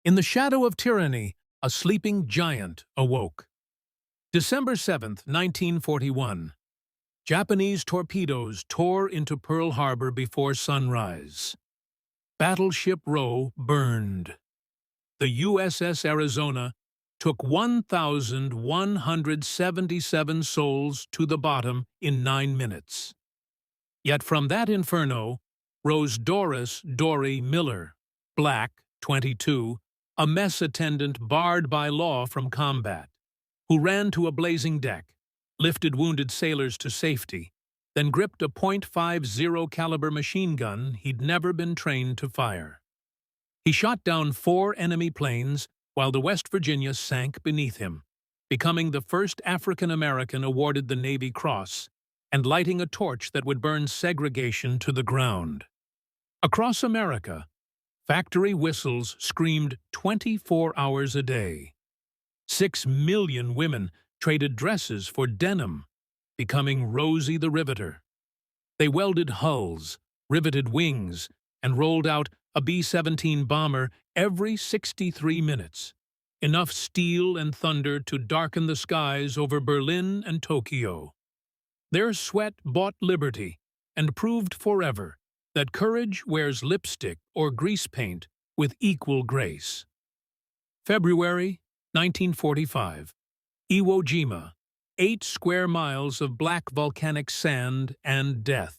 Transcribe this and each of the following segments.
In the shadow of tyranny, a sleeping giant awoke. December 7, 1941. Japanese torpedoes tore into Pearl Harbor before sunrise. Battleship Row burned. The USS Arizona took 1,177 souls to the bottom in 9 minutes. Yet from that inferno rose Dorie Miller, black, 22, a mess attendant barred by law from combat, who ran to a blazing deck, lifted wounded sailors to safety, then gripped a .50 caliber machine gun he'd never been trained to fire. He shot down 4 enemy planes while the West Virginia sank beneath him, becoming the first African-American awarded the Navy Cross and lighting a torch that would burn segregation to the ground. Across America, factory whistles screamed 24 hours a day. 6 million women traded dresses for denim, becoming Rosie the Riveter. They welded hulls, riveted wings, and rolled out a B-17 bomber every 63 minutes, enough steel and thunder to darken the skies over Berlin and Tokyo. Their sweat bought liberty and proved forever that courage wears lipstick or grease paint with equal grace. February 1945. Iwo Jima, 8 square miles of black volcanic sand and death.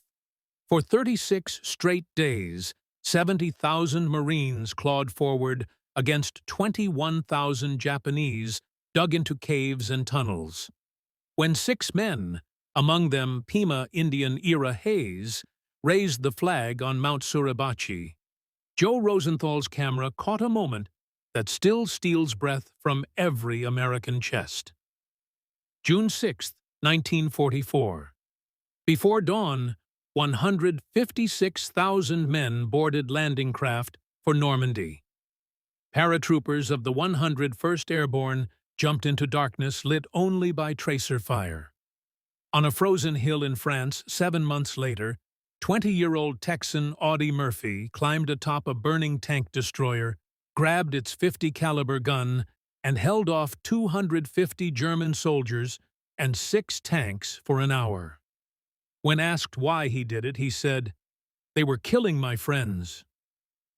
For 36 straight days, 70,000 Marines clawed forward against 21,000 Japanese dug into caves and tunnels. When 6 men, among them Pima Indian-era Hayes, raised the flag on Mount Suribachi, Joe Rosenthal's camera caught a moment that still steals breath from every American chest. June 6, 1944. Before dawn, 156,000 men boarded landing craft for Normandy. Paratroopers of the 101st Airborne jumped into darkness lit only by tracer fire. On a frozen hill in France 7 months later, 20-year-old Texan Audie Murphy climbed atop a burning tank destroyer, grabbed its .50 caliber gun, and held off 250 German soldiers and 6 tanks for an hour. When asked why he did it, he said, "They were killing my friends."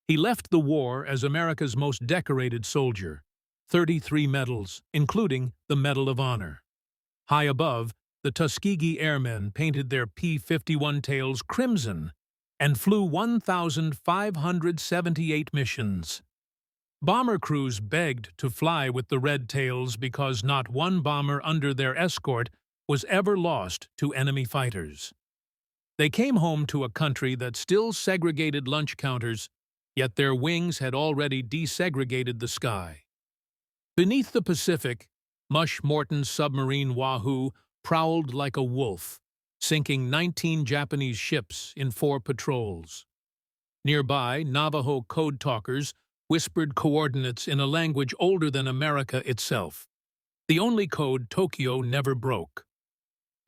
He left the war as America's most decorated soldier, 33 medals, including the Medal of Honor. High above, the Tuskegee Airmen painted their P-51 tails crimson and flew 1,578 missions. Bomber crews begged to fly with the Red Tails because not one bomber under their escort was ever lost to enemy fighters. They came home to a country that still segregated lunch counters, yet their wings had already desegregated the sky. Beneath the Pacific, Mush Morton's submarine Wahoo prowled like a wolf, sinking 19 Japanese ships in 4 patrols. Nearby, Navajo code talkers whispered coordinates in a language older than America itself, the only code Tokyo never broke.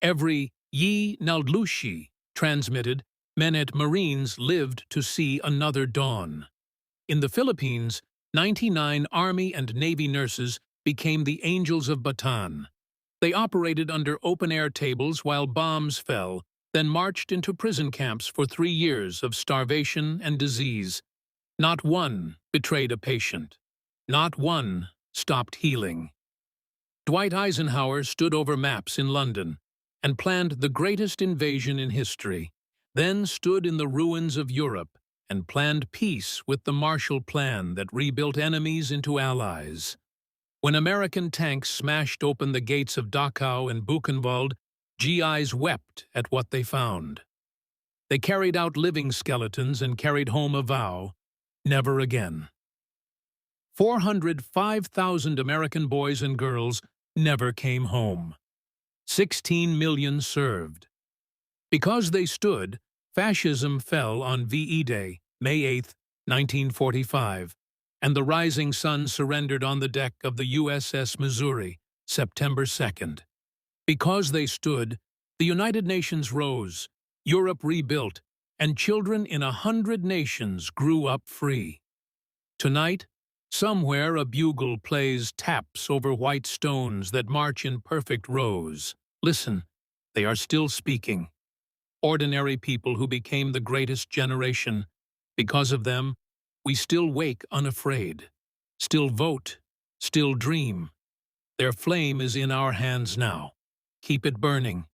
Every "Yi Naldlushi" transmitted meant Marines lived to see another dawn. In the Philippines, 99 Army and Navy nurses became the Angels of Bataan. They operated under open-air tables while bombs fell, then marched into prison camps for 3 years of starvation and disease. Not one betrayed a patient. Not one stopped healing. Dwight Eisenhower stood over maps in London and planned the greatest invasion in history, then stood in the ruins of Europe and planned peace with the Marshall Plan that rebuilt enemies into allies. When American tanks smashed open the gates of Dachau and Buchenwald, GIs wept at what they found. They carried out living skeletons and carried home a vow: never again. 405,000 American boys and girls never came home. 16 million served. Because they stood, fascism fell on VE Day, May 8, 1945, and the rising sun surrendered on the deck of the USS Missouri, September 2nd. Because they stood, the United Nations rose, Europe rebuilt, and children in 100 nations grew up free. Tonight, Somewhere a bugle plays taps over white stones that march in perfect rows. Listen, they are still speaking. Ordinary people who became the greatest generation. Because of them, we still wake unafraid, still vote, still dream. Their flame is in our hands now. Keep it burning.